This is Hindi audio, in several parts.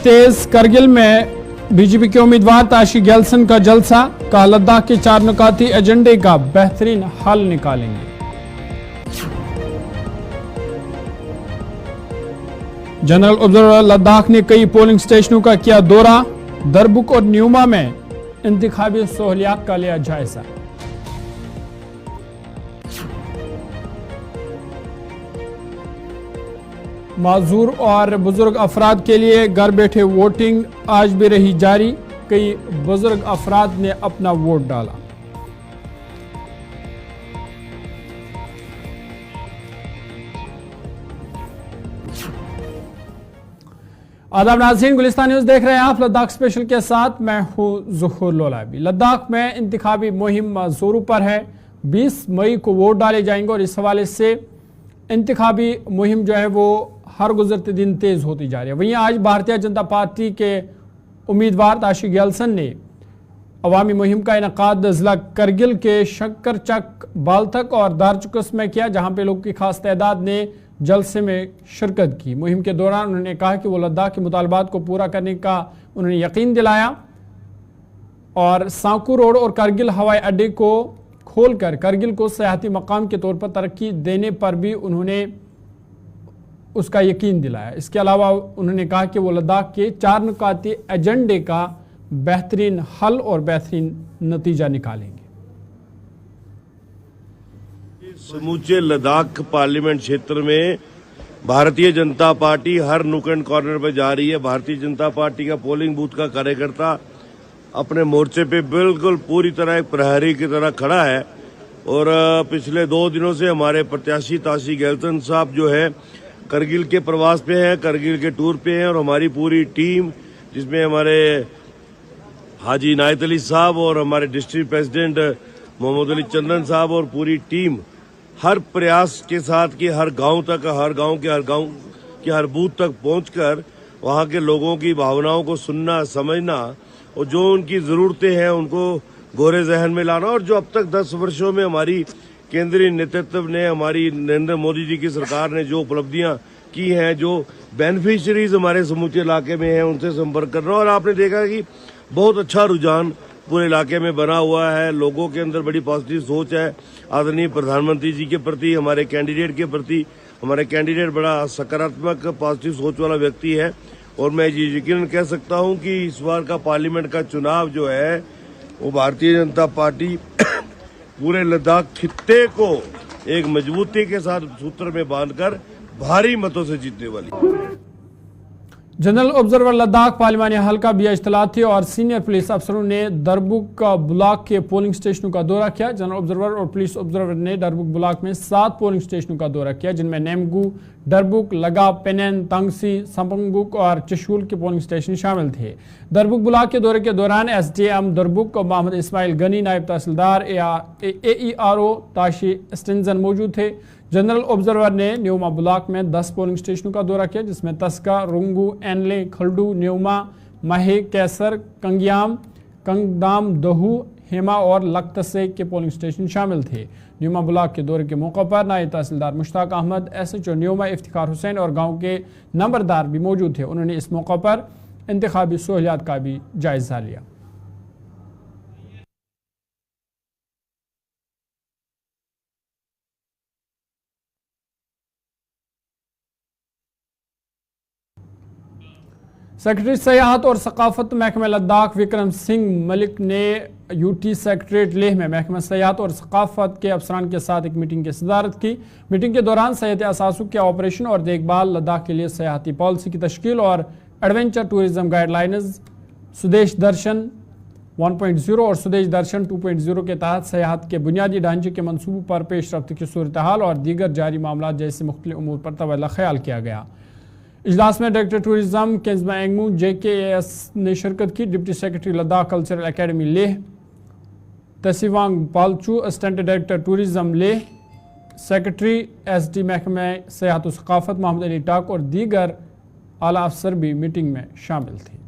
तेज। करगिल में बीजेपी के उम्मीदवार ताशी गैल्सन का जलसा। कहा लद्दाख के 4 नुकाती एजेंडे का बेहतरीन हल निकालेंगे। जनरल ऑब्जर्वर लद्दाख ने कई पोलिंग स्टेशनों का किया दौरा। दरबुक और न्यूमा में इंतखाबी सहूलियात का लिया जायजा। माजूर और बुजुर्ग अफराद के लिए घर बैठे वोटिंग आज भी रही जारी। कई बुजुर्ग अफराद ने अपना वोट डाला। आदाब नाज़रीन, गुलिस्तान न्यूज देख रहे हैं आप लद्दाख स्पेशल के साथ। मैं हूं ज़ुहूर लोलाबी। लद्दाख में इंतखाबी मुहिम जोरों पर है। 20 मई को वोट डाले जाएंगे और इस हवाले से इंतखाबी मुहिम जो है वो हर गुजरते दिन तेज होती जा रही है। वहीं आज भारतीय जनता पार्टी के उम्मीदवार ताशी गैल्सन ने अवामी मुहिम का इनकाद जिला करगिल के शक्करचक, बालतक और दारचुकस में किया, जहां पे लोगों की खास तादाद ने जलसे में शिरकत की। मुहिम के दौरान उन्होंने कहा कि वो लद्दाख के मुतालबात को पूरा करने का उन्होंने यकीन दिलाया और सांकू रोड और करगिल हवाई अड्डे को खोलकर करगिल को सयाहती मकाम के तौर पर तरक्की देने पर भी उन्होंने उसका यकीन दिलाया। इसके अलावा उन्होंने कहा कि वो लद्दाख के 4 नुकाती एजेंडे का बेहतरीन हल और बेहतरीन नतीजा निकालेंगे। समूचे लद्दाख पार्लियामेंट क्षेत्र में भारतीय जनता पार्टी हर नुक एंड कॉर्नर पर जा रही है। भारतीय जनता पार्टी का पोलिंग बूथ का कार्यकर्ता अपने मोर्चे पे बिल्कुल पूरी तरह एक प्रहरी की तरह खड़ा है और पिछले 2 दिनों से हमारे प्रत्याशी ताशी गैल्सन साहब जो है करगिल के प्रवास पे हैं, करगिल के टूर पे हैं और हमारी पूरी टीम जिसमें हमारे हाजी इनायत अली साहब और हमारे डिस्ट्रिक्ट प्रेसिडेंट मोहम्मद अली चंदन साहब और पूरी टीम हर प्रयास के साथ कि हर गांव तक, हर गांव के हर बूथ तक पहुंचकर वहां के लोगों की भावनाओं को सुनना, समझना और जो उनकी जरूरतें हैं उनको गोरे जहन में लाना। और जो अब तक 10 वर्षों में हमारी केंद्रीय नेतृत्व ने, हमारी नरेंद्र मोदी जी की सरकार ने जो उपलब्धियां की हैं, जो बेनिफिशियरीज हमारे समूचे इलाके में हैं, उनसे संपर्क करना। और आपने देखा कि बहुत अच्छा रुझान पूरे इलाके में बना हुआ है। लोगों के अंदर बड़ी पॉजिटिव सोच है आदरणीय प्रधानमंत्री जी के प्रति, हमारे कैंडिडेट के प्रति। हमारे कैंडिडेट बड़ा सकारात्मक पॉजिटिव सोच वाला व्यक्ति है और मैं ये यकीनन कह सकता हूं कि इस बार का पार्लियामेंट का चुनाव जो है वो भारतीय जनता पार्टी पूरे लद्दाख खित्ते को एक मजबूती के साथ सूत्र में बांधकर भारी मतों से जीतने वाली। जनरल ऑब्जर्वर लद्दाख पार्लिमानी हल्का भी इज्तिला थी और सीनियर पुलिस अफसरों ने दरबुक ब्लॉक के पोलिंग स्टेशनों का दौरा किया। जनरल ऑब्जर्वर और पुलिस ऑब्जर्वर ने दरबुक ब्लॉक में 7 पोलिंग स्टेशनों का दौरा किया, जिनमें नेमगू, दरबुक, लगा, पेनेन, तंगसी, संपंगुक और चशूल के पोलिंग स्टेशन शामिल थे। दरबुक ब्लॉक के दौरे के दौरान SDM दरबुक मोहम्मद इस्माइल गनी, नायब तहसीलदार AERO ताशी स्टिंजन मौजूद थे। जनरल ऑब्जर्वर ने न्यूमा ब्लॉक में 10 पोलिंग स्टेशनों का दौरा किया, जिसमें तस्का, रुंगू, एनले, खल्डू, न्यूमा, माहे, कैसर, कंगियाम, कंगदाम, दहू, हेमा और लक्तसे के पोलिंग स्टेशन शामिल थे। न्यूमा ब्लॉक के दौरे के मौके पर नायब तहसीलदार मुश्ताक अहमद, SHO न्यूमा इफ्तिखार हुसैन और गाँव के नंबरदार भी मौजूद थे। उन्होंने इस मौके पर इंतखाबी सहूलियात का भी जायजा लिया। सेक्रेटरी सयाहत और सकाफत महकमा लद्दाख विक्रम सिंह मलिक ने UT सेक्रेटरीट लेह में महकमा सयाहत और सकाफत के अफसरान के साथ एक मीटिंग की सदारत की। मीटिंग के दौरान सयाहती असासों के ऑपरेशन और देखभाल, लद्दाख के लिए सयाहती पॉलिसी की तश्कील और एडवेंचर टूरिज्म गाइडलाइंस, स्वदेश दर्शन 1.0 और स्वदेश दर्शन 2.0 के तहत सयाहत के बुनियादी ढांचे के मनसूबों पर पेश रफ्त की सूरत हाल और दीगर जारी मामला जैसे मुख्तलिफ उमूर पर तवज्जो ख्याल किया गया। इजलास में director tourism Kenzma Angmo JKAS ने शिरकत की। Deputy secretary Ladakh cultural academy Leh Tsewang Palchu, assistant director tourism Leh, secretary SD महकमा सयाहत और सकाफत मोहम्मद अली टाक और दीगर आला अफसर भी मीटिंग में शामिल थे।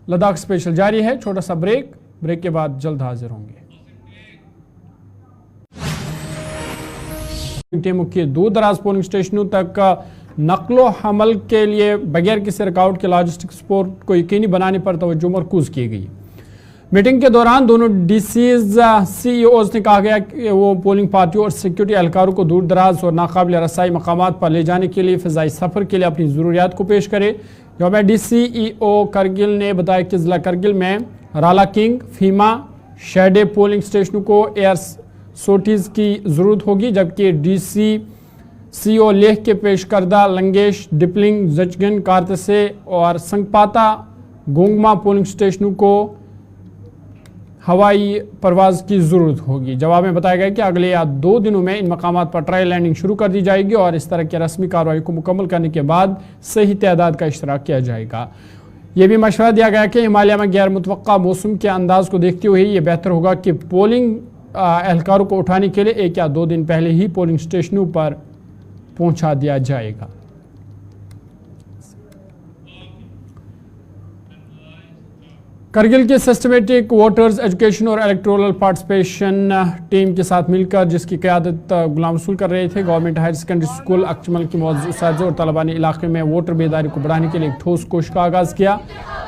लद्दाख स्पेशल जारी है, छोटा सा ब्रेक के बाद जल्द हाजिर होंगे। टीमों के दूर दराज पोलिंग स्टेशनों तक नकलो हमल के लिए बगैर किसी रुकावट के लॉजिस्टिक सपोर्ट को यकीनी बनाने पर तवज्जो मरकूज की गई। मीटिंग के दौरान दोनों डीसीज सीईओज ने कहा गया कि वो पोलिंग पार्टियों और सिक्योरिटी एहलकारों को दूर दराज और नाकाबिल रसाई मकामात पर ले जाने के लिए फ़िज़ाई सफ़र के लिए अपनी ज़रूरियात को पेश करे। जवाब DCEO करगिल ने बताया कि ज़िला करगिल में राला किंग, फीमा, शेडे पोलिंग स्टेशनों को एयर सोटीज़ की ज़रूरत होगी, जबकि DCCO लेह के पेश करदा लंगेश, डिपलिंग, जचगन, कारतसे और संगपाता गोंगमा पोलिंग स्टेशनों को हवाई परवाज़ की ज़रूरत होगी। जवाब में बताया गया कि अगले या 2 दिनों में इन मकामात पर ट्रायल लैंडिंग शुरू कर दी जाएगी और इस तरह की रस्मी कार्रवाई को मुकम्मल करने के बाद सही तादाद का इश्तराक किया जाएगा। यह भी मशवरा दिया गया कि हिमालय में गैर मुतवक्का मौसम के अंदाज को देखते हुए ये बेहतर होगा कि पोलिंग एहलकारों को उठाने के लिए 1 या 2 दिन पहले ही पोलिंग स्टेशनों पर पहुंचा दिया जाएगा। करगिल के सिस्टमेटिक वोटर्स एजुकेशन और इलेक्टोरल पार्टिसिपेशन टीम के साथ मिलकर, जिसकी क़यादत गुलाम रसूल कर रहे थे, गवर्नमेंट हायर सेकेंडरी स्कूल अक्चमल के मौजूद और तलबा ने इलाके में वोटर बेदारी को बढ़ाने के लिए एक ठोस कोशिश का आगाज़ किया।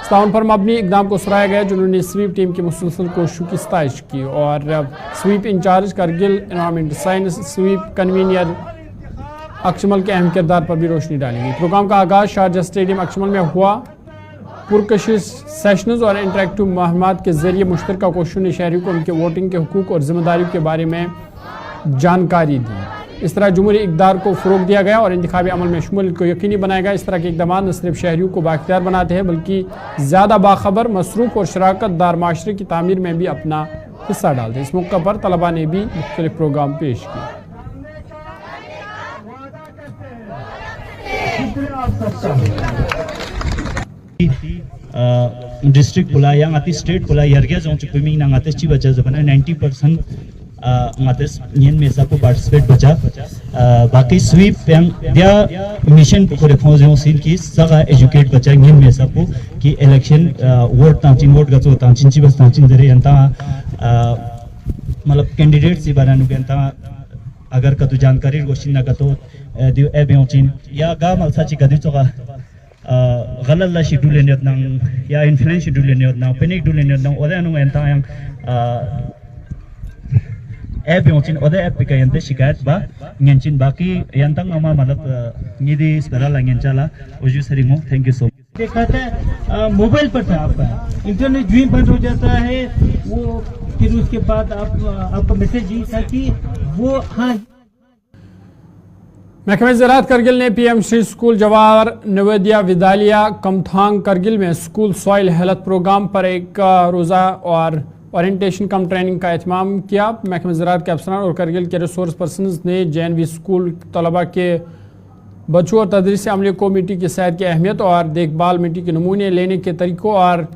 ताउन पर मबनी इकदाम को सराहा गया, जिन्होंने स्वीप टीम की मुसलसल कोशिशों की सताइश की और SVEEP incharge Kargil environment science SVEEP convener Akchamal के अहम किरदार पर भी रोशनी डालेंगी। प्रोग्राम का आगाज़ शारजा स्टेडियम अक्चमल में हुआ। पुरकशिश सेशंस और इंटरेक्टिव मुहिमात के जरिए मुश्तरका कोशिशों ने शहरियों को उनके वोटिंग के हुकूक और जिम्मेदारियों के बारे में जानकारी दी। इस तरह जमहूरी इक़दार को फ़रोग़ दिया गया और इंतखाबी अमल में शमूलियत को यकीनी बनाया गया। इस तरह के इक़दाम न सिर्फ शहरियों को बाख्तियार बनाते हैं बल्कि ज़्यादा बाखबर, मसरूफ़ और शराकत दार माशरे की तामीर में भी अपना हिस्सा डालते हैं। इस मौका पर तलबा ने भी मुख्तलिफ प्रोग्राम पेश किए। डिस्ट्रिक्ट पुला या ngati स्टेट पुला यारगे जों चुमिंग ना ngate ची बचा जबना 90% ngate yen में सबको पार्टिसिपेट बचा बाकी स्वीप yang dia मिशन को रेखो जो सीन की सगा एजुकेट बचा yen में सबको कि इलेक्शन वोट तांचिन वोट गचो तांचिन ची बस तांचिन जरे यंता मतलब कैंडिडेट सी बनानु यंता अगर कतु जानकारी गोशिन ना कतो दियो ए बेउचिन या गा मलसा ची कदि चोगा गलत ला शेड्यूल ने नंग या इन्फ्लुएंस शेड्यूल ने नंग पेनिक शेड्यूल ने नंग ओदे नु एंता yang ऐप योचिन ओदे ऐप पे कयंते शिकायत बा ngेंचिन बाकी यंतंग अमा मतलब निदि स्पेरा लांगेंचाला ओजु सरिंगो थैंक यू सो मच। देखा था मोबाइल पर था आपका इंटरनेट जो बंद हो जाता है वो फिर उसके बाद आपका मैसेज ही था कि वो हाँ। महकमे ज़राअत करगिल ने PM श्री स्कूल जवाहर नवोदया विद्यालय कमथांग करगिल में स्कूल सॉइल हेल्थ प्रोग्राम पर एक रोज़ा और ओरिएंटेशन कम ट्रेनिंग का एहतमाम किया। महकमे ज़राअत के अफसरान और करगिल के रिसोर्स पर्सनस ने JNV स्कूल तलबा के बच्चों और तदरीस अमले को मिट्टी की सेहत की अहमियत और देखभाल, मिट्टी के नमूने लेने के तरीक़ों और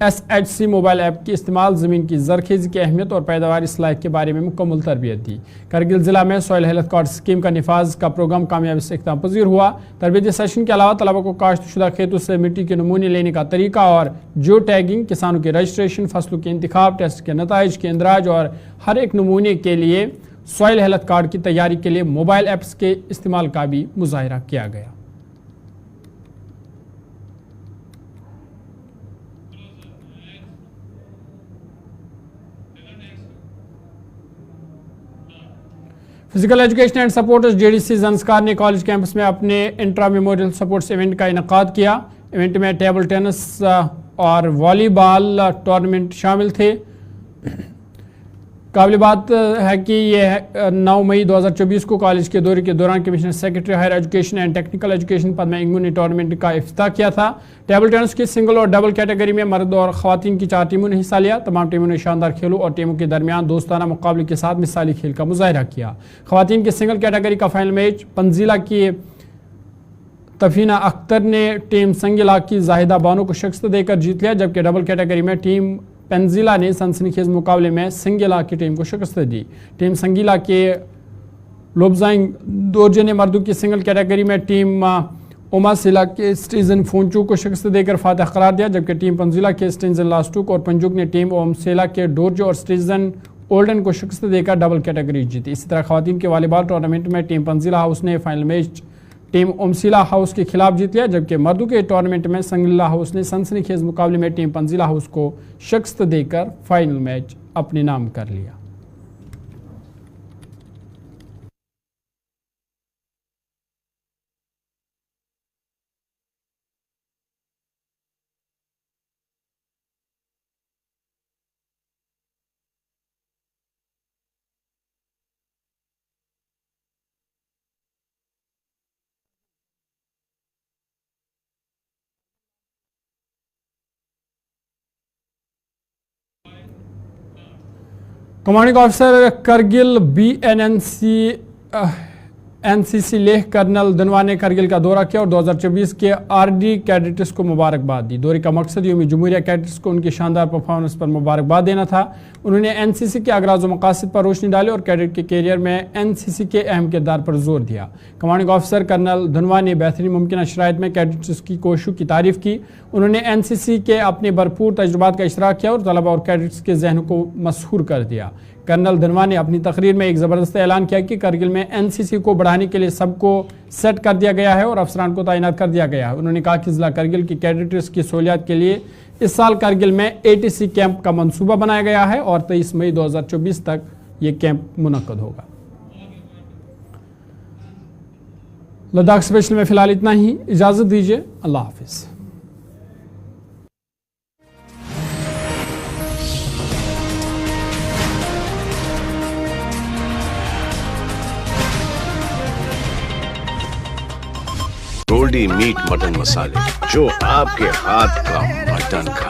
SHC मोबाइल ऐप के इस्तेमाल, ज़मीन की ज़रखेज़ी की अहमियत और पैदावारी सलाहियत के बारे में मुकम्मल तरबियत दी। करगिल ज़िला में सॉइल हेल्थ कार्ड स्कीम का निफाज का प्रोग्राम कामयाबी से इख्तिताम पजीर हुआ। तरबियती सेशन के अलावा तलबा को काश्तशुदा खेतों से मिट्टी के नमूने लेने का तरीका और जियो टैगिंग, किसानों के रजिस्ट्रेशन, फसलों के इंतखाब, टेस्ट के नताइज के इंदराज और हर एक नमूने के लिए सॉइल हेल्थ कार्ड की तैयारी के लिए मोबाइल ऐप्स के इस्तेमाल का भी मुजाहिरा किया गया। Physical education and supporters JDC Zanskar ने कॉलेज कैंपस में अपने इंट्रा मेमोरियल सपोर्ट्स इवेंट का इनकाद किया। इवेंट में टेबल टेनिस और वॉलीबॉल टूर्नामेंट शामिल थे। काबिल बात है कि यह 9 मई 2024 को कॉलेज के दौरे के दौरान commissioner secretary higher education and technical education Padma Angmo ने टूर्नामेंट का इफ्तिताह किया था। टेबल टेनिस की सिंगल और डबल कैटेगरी में मर्द और ख़वातीन की 4 टीमों ने हिस्सा लिया। तमाम टीमों ने शानदार खेलों और टीमों के दरमियान दोस्ताना मुकाबले के साथ मिसाली खेल का मुजाहिरा किया। ख़वातीन की सिंगल कैटेगरी का फाइनल मैच पंजीला की तफीना अख्तर ने टीम संगिला की जाहिदा बानो को शिकस्त देकर जीत लिया, जबकि डबल कैटेगरी में टीम पेंजिला ने सनसनीखेज मुकाबले में संगिला की टीम को शिकस्त दी। टीम संगिला के लोबजाइंग दोरजे ने मर्दों की सिंगल कैटेगरी में टीम ओमासिला के स्टीजन फोंचू को शिकस्त देकर फातह करार दिया, जबकि टीम पेंजिला के स्टीजन लास्टुक और पंजुक ने टीम ओमसेला के डोरजे और स्टीजन ओल्डन को शिकस्त देकर डबल कैटेगरी जीती। इसी तरह खवातीन के वॉलीबॉल टूर्नामेंट में टीम पंजीला हाउस ने फाइनल मैच टीम उमसीला हाउस के खिलाफ जीत लिया, जबकि मर्दों के टूर्नामेंट में संगलीला हाउस ने सनसनीखेज मुकाबले में टीम पंजीला हाउस को शिकस्त देकर फाइनल मैच अपने नाम कर लिया। Commanding officer Kargil NCC Leh colonel Dhanwa ने करगिल का दौरा किया और 2024 के आरडी कैडेट्स को मुबारकबाद दी। दौरे का मकसद यौम जमहूरिया कैडेट्स को उनकी शानदार परफॉर्मेंस पर मुबारकबाद देना था। उन्होंने एनसीसी के अगराज व मकासद पर रोशनी डाली और कैडेट के कैरियर में एनसीसी के अहम किरदार पर जोर दिया। कमांडिंग ऑफिसर कर्नल धनवा ने बेहतरीन मुमकिन शराइत में कैडेट्स की कोशिशों की तारीफ की। उन्होंने एनसीसी के अपने भरपूर तजुर्बात का इशराक किया और तलबा और कैडेट्स के जहनों को मसहूर कर दिया। कर्नल धनवा ने अपनी तकरीर में एक ज़बरदस्त ऐलान किया कि करगिल में एनसीसी को बढ़ाने के लिए सबको सेट कर दिया गया है और अफसरान को तैनात कर दिया गया है। उन्होंने कहा कि ज़िला करगिल की कैडेट्स की सहूलियात के लिए इस साल करगिल में एटीसी कैंप का मंसूबा बनाया गया है और 23 मई 2024 तक ये कैंप मुनक्कद होगा। लद्दाख स्पेशल में फिलहाल इतना ही, इजाज़त दीजिए, अल्लाह हाफिज़। गोल्डी मीट मटन मसाले, जो आपके हाथ का मटन खा